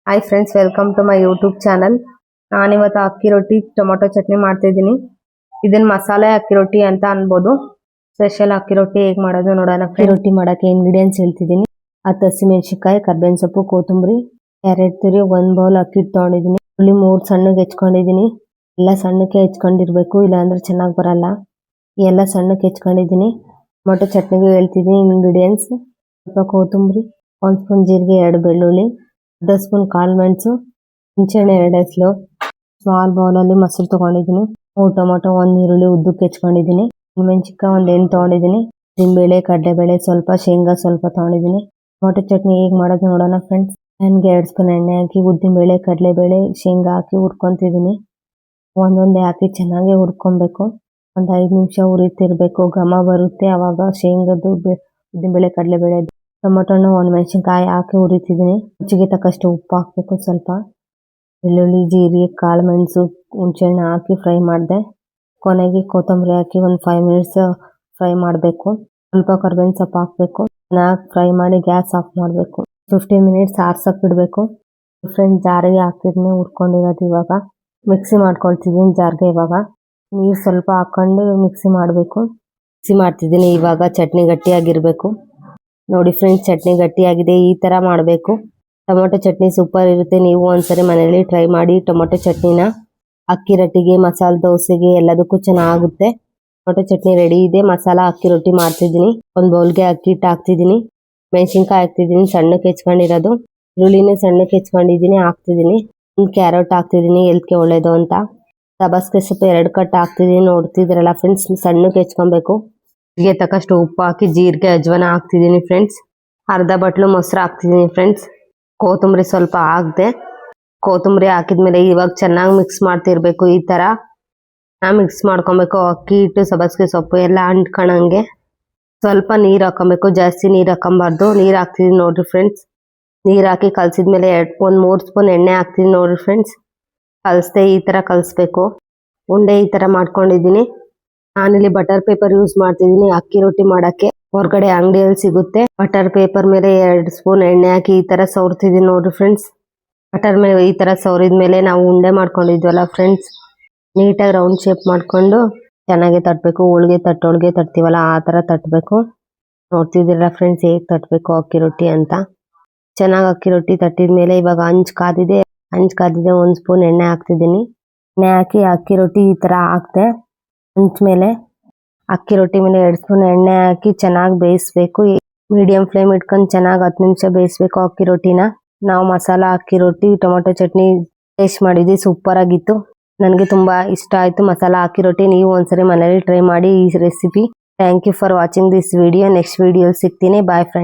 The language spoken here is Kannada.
Hi friends, welcome to my YouTube channel. ನಾನಿವತ್ತು ಅಕ್ಕಿ ರೊಟ್ಟಿ ಟೊಮೊಟೊ ಚಟ್ನಿ ಮಾಡ್ತಾ ಇದ್ದೀನಿ. ಇದನ್ನ ಮಸಾಲೆ ಅಕ್ಕಿ ರೊಟ್ಟಿ ಅಂತ ಅನ್ಬೋದು. ಸ್ಪೆಷಲ್ ಅಕ್ಕಿ ರೊಟ್ಟಿ ಹೇಗೆ ಮಾಡೋದು ನೋಡೋಣ. ಅಕ್ಕಿ ರೊಟ್ಟಿ ಮಾಡೋಕ್ಕೆ ಇಂಗ್ರೀಡಿಯೆಂಟ್ಸ್ ಹೇಳ್ತಿದ್ದೀನಿ. 10 ಹಸಿಮೆಣಸಿನಕಾಯಿ, ಕರ್ಬೇವಿನ ಸೊಪ್ಪು, ಕೊತ್ತಂಬರಿ, 2 ತುರಿ, 1 ಬೌಲ್ ಅಕ್ಕಿ ತೊಗೊಂಡಿದ್ದೀನಿ. ಇಲ್ಲಿ 3 ಸಣ್ಣಗೆ ಹೆಚ್ಕೊಂಡಿದ್ದೀನಿ. ಎಲ್ಲ ಸಣ್ಣಕ್ಕೆ ಹೆಚ್ಕೊಂಡಿರ್ಬೇಕು, ಇಲ್ಲಾಂದ್ರೆ ಚೆನ್ನಾಗಿ ಬರಲ್ಲ. ಎಲ್ಲ ಸಣ್ಣಕ್ಕೆ ಹೆಚ್ಕೊಂಡಿದ್ದೀನಿ. ಟೊಮೊಟೊ ಚಟ್ನಿಗೆ ಹೇಳ್ತಿದ್ದೀನಿ ಇಂಗ್ರೀಡಿಯೆಂಟ್ಸ್. ಸ್ವಲ್ಪ ಕೊತ್ತಂಬರಿ, 1 ಸ್ಪೂನ್ ಜೀರಿಗೆ, 2 ಬೆಳ್ಳುಳ್ಳಿ, 10 ಸ್ಪೂನ್ ಕಾಳು ಮೆಣಸು, ಹುಣಸೆಹಣ್ಣು 2 ಎಸಳು, ಸ್ಮಾಲ್ ಬೌಲಲ್ಲಿ ಮೊಸರು ತೊಗೊಂಡಿದ್ದೀನಿ. 3 ಟೊಮೊಟೊ, 1 ಈರುಳ್ಳಿ ಉದ್ದಕ್ಕೆ ಹೆಚ್ಕೊಂಡಿದ್ದೀನಿ. ಮೆಣಸಿನ್ಕಾಯಿ 1 8 ತೊಗೊಂಡಿದ್ದೀನಿ. ಉದ್ದಿನಬೇಳೆ, ಕಡಲೆಬೇಳೆ ಸ್ವಲ್ಪ, ಶೇಂಗಾ ಸ್ವಲ್ಪ ತೊಗೊಂಡಿದ್ದೀನಿ. ಟೊಮೊಟೊ ಚಟ್ನಿ ಹೇಗೆ ಮಾಡೋದು ನೋಡೋಣ ಫ್ರೆಂಡ್ಸ್. ನನಗೆ 2 ಸ್ಪೂನ್ ಎಣ್ಣೆ ಹಾಕಿ ಉದ್ದಿನಬೇಳೆ, ಕಡಲೆಬೇಳೆ, ಶೇಂಗಾ ಹಾಕಿ ಹುರ್ಕೊತಿದ್ದೀನಿ. ಒಂದೊಂದೇ ಹಾಕಿ ಚೆನ್ನಾಗಿ ಹುರ್ಕೊಬೇಕು. ಒಂದು 5 ನಿಮಿಷ ಹುರಿತಿರ್ಬೇಕು. ಘಮ ಬರುತ್ತೆ, ಆವಾಗ ಶೇಂಗದ್ದು, ಉದ್ದಿನಬೇಳೆ, ಕಡಲೆಬೇಳೆ, ಟೊಮೊಟೊನ, 1 ಮೆಣಸಿನ್ಕಾಯಿ ಹಾಕಿ ಹುರಿತಿದ್ದೀನಿ. ರುಚಿಗೆ ತಕ್ಕಷ್ಟು ಉಪ್ಪು ಹಾಕಬೇಕು. ಸ್ವಲ್ಪ ಬೆಳ್ಳುಳ್ಳಿ, ಜೀರಿಗೆ, ಕಾಳು ಮೆಣಸು, ಹುಣಸೆಹಣ್ಣು ಹಾಕಿ ಫ್ರೈ ಮಾಡಿದೆ. ಕೊನೆಗೆ ಕೊತ್ತಂಬರಿ ಹಾಕಿ ಒಂದು 5 ಮಿನಿಟ್ಸ್ ಫ್ರೈ ಮಾಡಬೇಕು. ಸ್ವಲ್ಪ ಕರ್ಬೇವಿನ ಸೊಪ್ಪು ಹಾಕಬೇಕು. ಚೆನ್ನಾಗಿ ಫ್ರೈ ಮಾಡಿ ಗ್ಯಾಸ್ ಆಫ್ ಮಾಡಬೇಕು. 15 ಮಿನಿಟ್ಸ್ ಆರ್ಸಕ್ಕೆ ಬಿಡಬೇಕು. ಫ್ರೆಂಡ್ಸ್, ಜಾರಿಗೆ ಹಾಕಿದ್ಮೇಲೆ ಹುರ್ಕೊಂಡಿರೋದು ಇವಾಗ ಮಿಕ್ಸಿ ಮಾಡ್ಕೊಳ್ತಿದ್ದೀನಿ. ಜಾರಿಗೆ ಇವಾಗ ನೀರು ಸ್ವಲ್ಪ ಹಾಕೊಂಡು ಮಿಕ್ಸಿ ಮಾಡಬೇಕು. ಮಿಕ್ಸಿ ಮಾಡ್ತಿದ್ದೀನಿ. ಇವಾಗ ಚಟ್ನಿ ಗಟ್ಟಿಯಾಗಿರಬೇಕು. ನೋಡಿ ಫ್ರೆಂಡ್ಸ್, ಚಟ್ನಿ ಗಟ್ಟಿಯಾಗಿದೆ. ಈ ಥರ ಮಾಡಬೇಕು. ಟೊಮೊಟೊ ಚಟ್ನಿ ಸೂಪರ್ ಇರುತ್ತೆ. ನೀವು ಒಂದ್ಸರಿ ಮನೆಯಲ್ಲಿ ಟ್ರೈ ಮಾಡಿ. ಟೊಮೊಟೊ ಚಟ್ನಿನ ಅಕ್ಕಿ ರೊಟ್ಟಿಗೆ, ಮಸಾಲೆ ದೋಸೆಗೆ ಎಲ್ಲದಕ್ಕೂ ಚೆನ್ನಾಗುತ್ತೆ. ಟೊಮೊಟೊ ಚಟ್ನಿ ರೆಡಿ ಇದೆ. ಮಸಾಲ ಅಕ್ಕಿ ರೊಟ್ಟಿ ಮಾಡ್ತಿದ್ದೀನಿ. ಒಂದು ಬೌಲ್ಗೆ ಅಕ್ಕಿ ಹಿಟ್ಟು ಹಾಕ್ತಿದ್ದೀನಿ. ಮೆಣಸಿನ್ಕಾಯಿ ಹಾಕ್ತಿದ್ದೀನಿ, ಸಣ್ಣಕ್ಕೆ ಹೆಚ್ಕೊಂಡಿರೋದು. ಈರುಳ್ಳಿನೇ ಸಣ್ಣಕ್ಕೆ ಹೆಚ್ಕೊಂಡಿದ್ದೀನಿ, ಹಾಕ್ತಿದ್ದೀನಿ. ಒಂದು ಕ್ಯಾರೆಟ್ ಹಾಕ್ತಿದ್ದೀನಿ, ಹೆಲ್ತ್ಗೆ ಒಳ್ಳೇದು ಅಂತ. ಸಬ್ಬಸಿಗೆ ಸೊಪ್ಪು 2 ಕಟ್ ಹಾಕ್ತಿದ್ದೀನಿ. ನೋಡ್ತಿದ್ದೀರಲ್ಲ ಫ್ರೆಂಡ್ಸ್, ಸಣ್ಣಕ್ಕೆ ಹೆಚ್ಕೊಬೇಕು. ರುಚಿಗೆ ತಕ್ಕಷ್ಟು ಉಪ್ಪು ಹಾಕಿ ಜೀರಿಗೆ, ಅಜ್ವಾನ ಹಾಕ್ತಿದ್ದೀನಿ ಫ್ರೆಂಡ್ಸ್. ಅರ್ಧ ಬಟ್ಲು ಮೊಸರು ಹಾಕ್ತಿದ್ದೀನಿ ಫ್ರೆಂಡ್ಸ್. ಕೊತ್ತಂಬರಿ ಸ್ವಲ್ಪ ಹಾಕಿದೆ. ಕೊತ್ತಂಬರಿ ಹಾಕಿದ್ಮೇಲೆ ಇವಾಗ ಚೆನ್ನಾಗಿ ಮಿಕ್ಸ್ ಮಾಡ್ತಿರ್ಬೇಕು. ಈ ಥರ ಮಿಕ್ಸ್ ಮಾಡ್ಕೊಬೇಕು. ಅಕ್ಕಿ ಹಿಟ್ಟು, ಸಬ್ಬಸಿಗೆ ಸೊಪ್ಪು ಎಲ್ಲ ಅಂಟ್ಕೊಳಂಗೆ. ಸ್ವಲ್ಪ ನೀರು ಹಾಕೊಬೇಕು, ಜಾಸ್ತಿ ನೀರು ಹಾಕೊಬಾರ್ದು. ನೀರು ಹಾಕ್ತಿದ್ದೀನಿ ನೋಡ್ರಿ ಫ್ರೆಂಡ್ಸ್. ನೀರು ಹಾಕಿ ಕಲಸಿದ್ಮೇಲೆ 3 ಸ್ಪೂನ್ ಎಣ್ಣೆ ಹಾಕ್ತೀನಿ ನೋಡ್ರಿ ಫ್ರೆಂಡ್ಸ್. ಕಲಿಸ್ದೆ ಈ ಥರ ಕಲಿಸ್ಬೇಕು. ಉಂಡೆ ಈ ಥರ ಮಾಡ್ಕೊಂಡಿದ್ದೀನಿ. ನಾನಿಲ್ಲಿ ಬಟರ್ ಪೇಪರ್ ಯೂಸ್ ಮಾಡ್ತಿದ್ದೀನಿ ಅಕ್ಕಿ ರೊಟ್ಟಿ ಮಾಡೋಕ್ಕೆ. ಹೊರಗಡೆ ಅಂಗಡಿಯಲ್ಲಿ ಸಿಗುತ್ತೆ. ಬಟರ್ ಪೇಪರ್ ಮೇಲೆ 2 ಸ್ಪೂನ್ ಎಣ್ಣೆ ಹಾಕಿ ಈ ಥರ ಸವರ್ತಿದ್ದೀನಿ ನೋಡ್ರಿ ಫ್ರೆಂಡ್ಸ್. ಬಟರ್ ಮೇಲೆ ಈ ಥರ ಸವರಿದ ಮೇಲೆ ನಾವು ಉಂಡೆ ಮಾಡ್ಕೊಂಡಿದ್ವಲ್ಲ ಫ್ರೆಂಡ್ಸ್, ನೀಟಾಗಿ ರೌಂಡ್ ಶೇಪ್ ಮಾಡಿಕೊಂಡು ಚೆನ್ನಾಗಿ ತಟ್ಟಬೇಕು. ಹೋಳಿಗೆ ತಟ್ತೀವಲ್ಲ ಆ ಥರ ತಟ್ಟಬೇಕು. ನೋಡ್ತಿದ್ದೀರಾ ಫ್ರೆಂಡ್ಸ್ ಹೇಗೆ ತಟ್ಟಬೇಕು ಅಕ್ಕಿ ರೊಟ್ಟಿ ಅಂತ. ಚೆನ್ನಾಗಿ ಅಕ್ಕಿ ರೊಟ್ಟಿ ತಟ್ಟಿದ ಮೇಲೆ ಇವಾಗ ಹಂಚು ಕಾದಿದೆ. 1 ಸ್ಪೂನ್ ಎಣ್ಣೆ ಹಾಕ್ತಿದ್ದೀನಿ. ಎಣ್ಣೆ ಹಾಕಿ ಅಕ್ಕಿ ರೊಟ್ಟಿ ಈ ಥರ ಹಾಕ್ದೆ. ಹಂಚ್ ಮೇಲೆ ಅಕ್ಕಿ ರೊಟ್ಟಿ ಮೇಲೆ 2 ಸ್ಪೂನ್ ಎಣ್ಣೆ ಹಾಕಿ ಚೆನ್ನಾಗಿ ಬೇಯಿಸ್ಬೇಕು. ಮೀಡಿಯಂ ಫ್ಲೇಮ್ ಇಟ್ಕೊಂಡು ಚೆನ್ನಾಗಿ 10 ನಿಮಿಷ ಬೇಯಿಸ್ಬೇಕು ಅಕ್ಕಿ ರೊಟ್ಟಿನ. ನಾವು ಮಸಾಲ ಅಕ್ಕಿ ರೊಟ್ಟಿ ಟೊಮೊಟೊ ಚಟ್ನಿ ಟೇಸ್ಟ್ ಮಾಡಿದ್ವಿ, ಸೂಪರ್ ಆಗಿತ್ತು. ನನಗೆ ತುಂಬಾ ಇಷ್ಟ ಆಯಿತು ಮಸಾಲ ಅಕ್ಕಿ ರೊಟ್ಟಿ. ನೀವು ಒಂದ್ಸರಿ ಮನೇಲಿ ಟ್ರೈ ಮಾಡಿ ಈ recipe. Thank you for watching this video. Next video ಸಿಗ್ತೀನಿ. Bye friends.